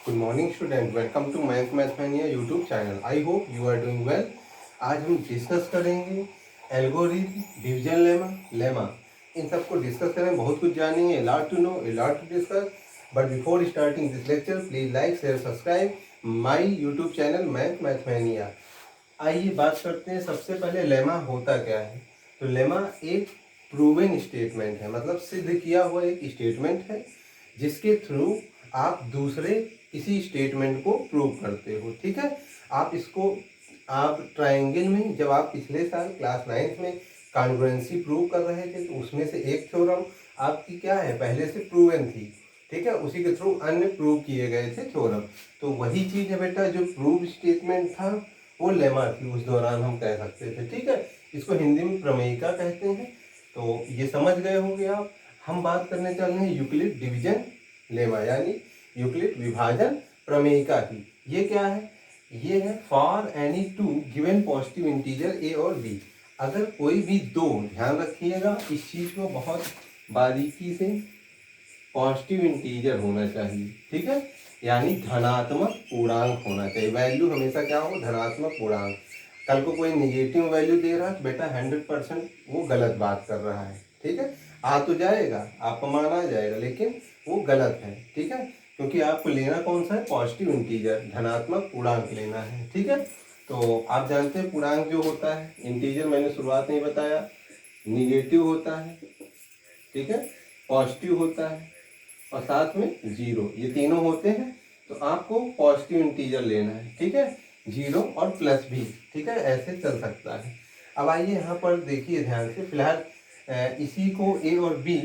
Good morning student, welcome to Mathmania YouTube channel. I hope you are doing well. आज हम discuss करेंगे algorithm, division lemma, lemma, इन सबको discuss करें। बहुत कुछ जानेंगे, lot to know, lot to discuss. But before starting this lecture please like share subscribe my YouTube channel Mathmania. आइए बात करते हैं। सबसे पहले लेमा होता क्या है। तो लेमा एक प्रूवन स्टेटमेंट है, मतलब सिद्ध किया हुआ एक स्टेटमेंट है जिसके थ्रू आप दूसरे किसी स्टेटमेंट को प्रूव करते हो। ठीक है, आप इसको आप ट्रायंगल में, जब आप पिछले साल क्लास 9th में कॉन्ग्रुएंसी प्रूव कर रहे थे तो उसमें से एक थ्योरम आपकी क्या है, पहले से प्रूवन थी। ठीक है, उसी के थ्रू अन्य प्रूव किए गए थे थ्योरम। तो वही चीज़ है बेटा, जो प्रूव स्टेटमेंट था वो लेमा थी उस दौरान, हम कह सकते थे। ठीक है, इसको हिंदी में प्रमेयिका कहते हैं। तो ये समझ गए होंगे आप। हम बात करने चल रहे हैं यूक्लिड डिवीजन लेमा, यानी यूक्लिड विभाजन प्रमेयिका की। ये क्या है, ये है for any two given positive integer A और बी। अगर कोई भी दो, ध्यान रखिएगा इस चीज को बहुत बारीकी से, पॉजिटिव इंटीजर होना चाहिए। ठीक है, यानी धनात्मक पूर्णांक होना चाहिए। वैल्यू हमेशा क्या हो, धनात्मक पूर्णांक। कल को कोई निगेटिव वैल्यू दे रहा है तो बेटा 100% वो गलत बात कर रहा है। ठीक है, आ तो जाएगा, आपको मान आ जाएगा, लेकिन वो गलत है। ठीक है, क्योंकि आपको लेना कौन सा है, पॉजिटिव इंटीजर, धनात्मक पूर्णांक लेना है। ठीक है, तो आप जानते हैं पूर्णांक जो होता है, इंटीजर मैंने शुरुआत में बताया, निगेटिव होता है, ठीक है, पॉजिटिव होता है और साथ में जीरो, ये तीनों होते हैं। तो आपको पॉजिटिव इंटीजर लेना है। ठीक है, जीरो और प्लस भी। ठीक है, ऐसे चल सकता है। अब आइए यहाँ पर देखिए ध्यान से। फिलहाल इसी को ए और बी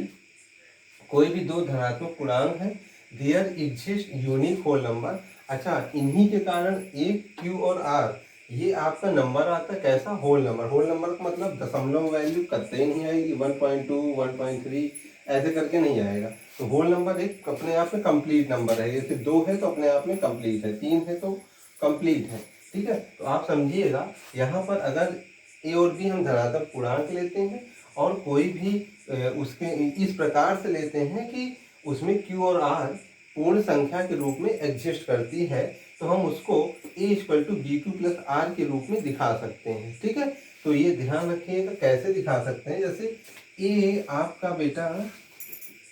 कोई भी दो धनात्मक पूर्णांक है, there exist unique whole number. अच्छा, इन्हीं के कारण ए, क्यू और आर ये आपका नंबर आता है कैसा, होल नंबर। होल नंबर का मतलब दशमलव वैल्यू कतई नहीं आएगी, 1.2 1.3 ऐसे करके नहीं आएगा। तो होल नंबर एक अपने आप में कंप्लीट नंबर है। जैसे दो है तो अपने आप में कंप्लीट है, तीन है तो कंप्लीट है। ठीक है, तो आप समझिएगा यहाँ पर अगर ए और बी हम धनात्मक पूर्णांक लेते हैं और कोई भी उसके इस प्रकार से लेते हैं कि उसमें क्यू और आर पूर्ण संख्या के रूप में एग्जिस्ट करती है, तो हम उसको A equal to B Q plus R के रूप में दिखा सकते हैं। ठीक है, तो ये ध्यान रखिएगा कैसे दिखा सकते हैं। जैसे ए आपका बेटा,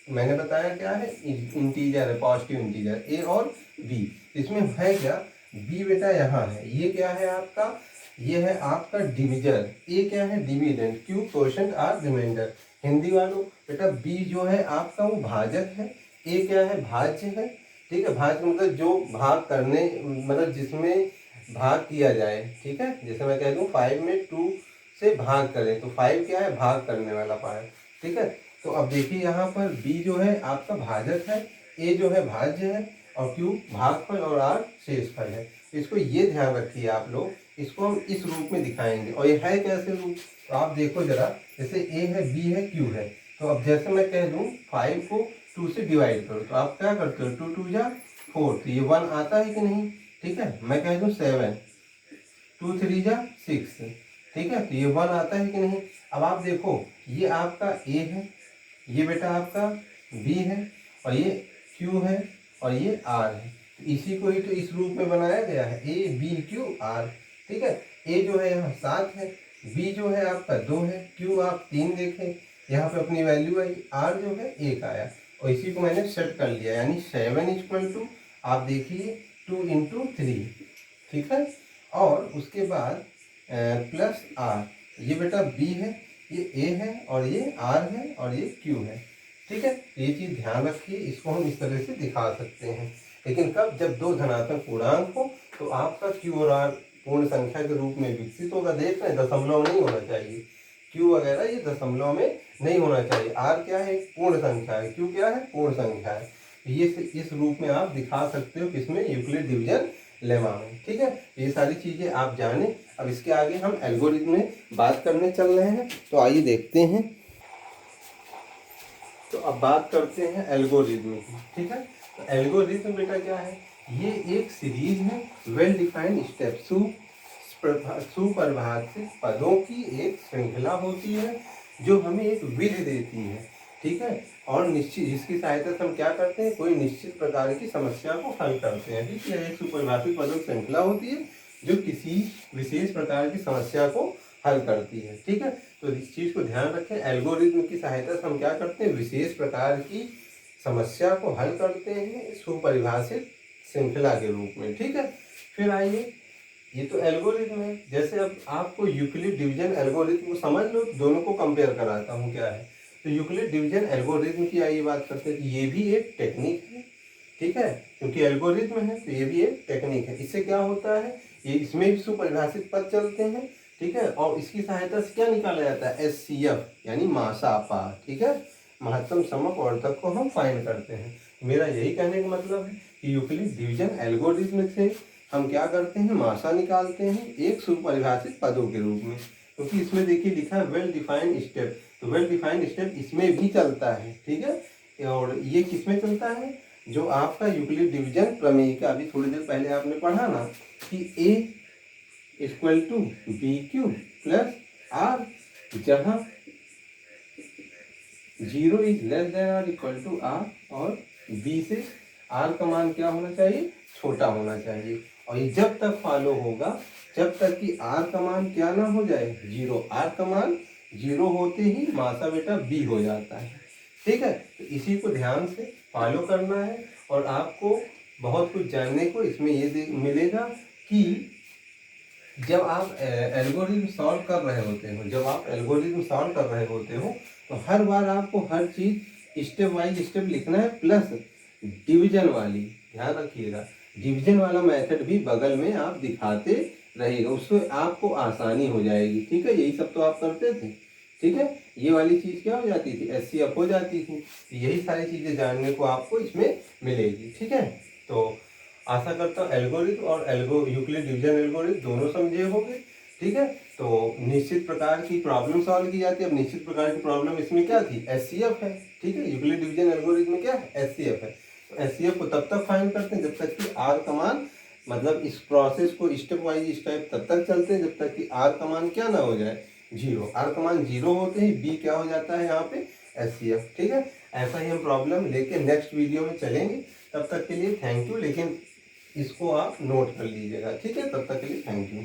मैंने बताया क्या है, इंटीजर है, पॉजिटिव इंटीजर, ए और बी। इसमें है क्या, बी बेटा यहाँ है, ये क्या है आपका, ये है आपका डिविजर, ए क्या है, dividend, Q quotient R remainder. Hindi वालों बेटा बी जो है आपका वो भाजक है, ए क्या है, भाज्य है। ठीक है, भाज्य मतलब जो भाग करने, मतलब जिसमें भाग किया जाए। ठीक है, जैसे मैं कह दूं 5 में 2 से भाग करें तो 5 क्या है, भाग करने वाला पार्ट। ठीक है, तो अब देखिए यहाँ पर बी जो है आपका भाजक है, ए जो है भाज्य है और क्यू भागफल और आर शेषफल है। इसको ये ध्यान रखिए आप लोग, इसको हम इस रूप में दिखाएंगे। और ये है कैसे रूप, तो आप देखो जरा, जैसे ए है, बी है, क्यू है। तो अब जैसे मैं कह दूं 5 को 2 से डिवाइड करो, तो आप क्या करते हो, 2 2 जा 4, तो ये 1 आता है कि नहीं। ठीक है, मैं कह दूं 7, 2 3 जा 6, ठीक है, तो ये 1 आता है कि नहीं। अब आप देखो ये आपका ए है, ये बेटा आपका बी है और ये क्यू है और ये आर है। तो इसी को ही तो इस रूप में बनाया गया है, ए बी क्यू आर। ठीक है, ए जो है यहाँ 7 है, बी जो है आपका 2 है, क्यू आप 3 देखें, यहाँ पे अपनी वैल्यू आई, आर जो है 1 आया। और इसी को मैंने सेट कर लिया, यानी 7 इक्वल टू, आप देखिए 2 इंटू 3। ठीक है, और उसके बाद प्लस आर, ये बेटा बी है, ये ए है और ये आर है और ये क्यू है। ठीक है, ये चीज़ ध्यान रखिए, इसको हम इस तरह से दिखा सकते हैं। लेकिन कब, जब दो धनात्मक पूर्णांक हो तो आपका क्यू और आर पूर्ण संख्या के रूप में विकसित होगा। देख रहे हैं, दशमलव नहीं होना चाहिए, क्यू वगैरह ये दशमलव में नहीं होना चाहिए। आर क्या है, एक पूर्ण संख्या है, क्यू क्या है, पूर्ण संख्या है। ये इस रूप में आप दिखा सकते हो किसमें, यूक्लिड डिवीजन लेमा में। ठीक है, ये सारी चीजें आप जाने। अब इसके आगे हम एल्गोरिथम में बात करने चल रहे हैं, तो आइए देखते हैं। तो अब बात करते हैं एल्गोरिथम की। ठीक है, तो एल्गोरिथम बेटा क्या है, ये एक सीरीज है, वेल डिफाइंड स्टेप, सुपरिभाषित पदों की एक श्रृंखला होती है जो हमें एक विधि देती है। ठीक है, और निश्चित जिसकी सहायता से हम क्या करते हैं, कोई निश्चित प्रकार की समस्या को हल करते हैं। ठीक है, एक सुपरिभाषित पदों की श्रृंखला होती है जो किसी विशेष प्रकार की समस्या को हल करती है। ठीक है, तो इस चीज को ध्यान रखें, एल्गोरिथ्म की सहायता से हम क्या करते हैं, विशेष प्रकार की समस्या को हल करते हैं सुपरिभाषित श्रृंखला के रूप में। ठीक है, फिर आइए, ये तो एल्गोरिथ्म है। जैसे अब आपको यूक्लिड डिवीजन एल्गोरिथ्म को समझ लो, दोनों को कंपेयर कराता हूँ क्या है। तो यूक्लिड डिवीजन एल्गोरिथ्म की आइए बात करते हैं कि ये भी एक टेक्निक है। ठीक है, क्योंकि एल्गोरिथ्म है तो ये भी एक टेक्निक है। इससे क्या होता है, ये इसमें भी सुपरिभाषित पद चलते हैं। ठीक है, और इसकी सहायता से क्या निकाला जाता है, एचसीएफ यानी मासापा। ठीक है, महत्तम समक वर्धक को हम फाइंड करते हैं। मेरा यही कहने का मतलब है कि यूक्लिड डिवीजन एल्गोरिथ्म से हम क्या करते हैं, मासा निकालते हैं एक सुपरिभाषित पदों के रूप में। क्योंकि इसमें देखिए लिखा है वेल डिफाइंड स्टेप, तो वेल डिफाइंड स्टेप इसमें भी चलता है। ठीक है, और ये किसमें चलता है, जो आपका यूक्लिड डिवीजन प्रमेय का अभी थोड़ी देर पहले आपने पढ़ा ना कि A equal to B Q plus R, जहाँ 0 is less than R equal to R और बी से आर का मान क्या होना चाहिए, छोटा होना चाहिए। और ये जब तक फॉलो होगा जब तक कि आर का मान क्या ना हो जाए, 0। आर का मान 0 होते ही मासा बेटा बी हो जाता है। ठीक है, तो इसी को ध्यान से फॉलो करना है और आपको बहुत कुछ जानने को इसमें ये मिलेगा कि जब आप एल्गोरिथम सॉल्व कर रहे होते हो, जब आप एल्गोरिथम सॉल्व कर रहे होते हो तो हर बार आपको हर चीज स्टेप वाइज स्टेप लिखना है, प्लस डिवीजन वाली, ध्यान रखिएगा, डिवीजन वाला मेथड भी बगल में आप दिखाते रहिएगा, उससे आपको आसानी हो जाएगी। ठीक है, यही सब तो आप करते थे। ठीक है, ये वाली चीज क्या हो जाती थी, एचसीएफ हो जाती थी। यही सारी चीजें जानने को आपको इसमें मिलेगी। ठीक है, तो आशा करता हूँ एल्गोरिथम और यूक्लिड डिवीजन एल्गोरिथम दोनों समझे होंगे। ठीक है, तो निश्चित प्रकार की प्रॉब्लम सॉल्व की जाती है। अब निश्चित प्रकार की प्रॉब्लम इसमें क्या थी, एचसीएफ है। ठीक है, यूक्लिड डिवीजन एल्गोरिथम में क्या है, एचसीएफ है। तो एचसीएफ को तब तक फाइंड करते हैं जब तक कि आर का मान, मतलब इस प्रोसेस को स्टेप वाइज स्टेप तब तक चलते हैं जब तक कि आर का मान क्या ना हो जाए, 0। आर का मान 0 होते ही बी क्या हो जाता है यहाँ पे, एचसीएफ। ठीक है, ऐसा ही हम प्रॉब्लम लेके नेक्स्ट वीडियो में चलेंगे। तब तक के लिए थैंक यू, लेकिन इसको आप नोट कर लीजिएगा। ठीक है, तब तक के लिए थैंक यू।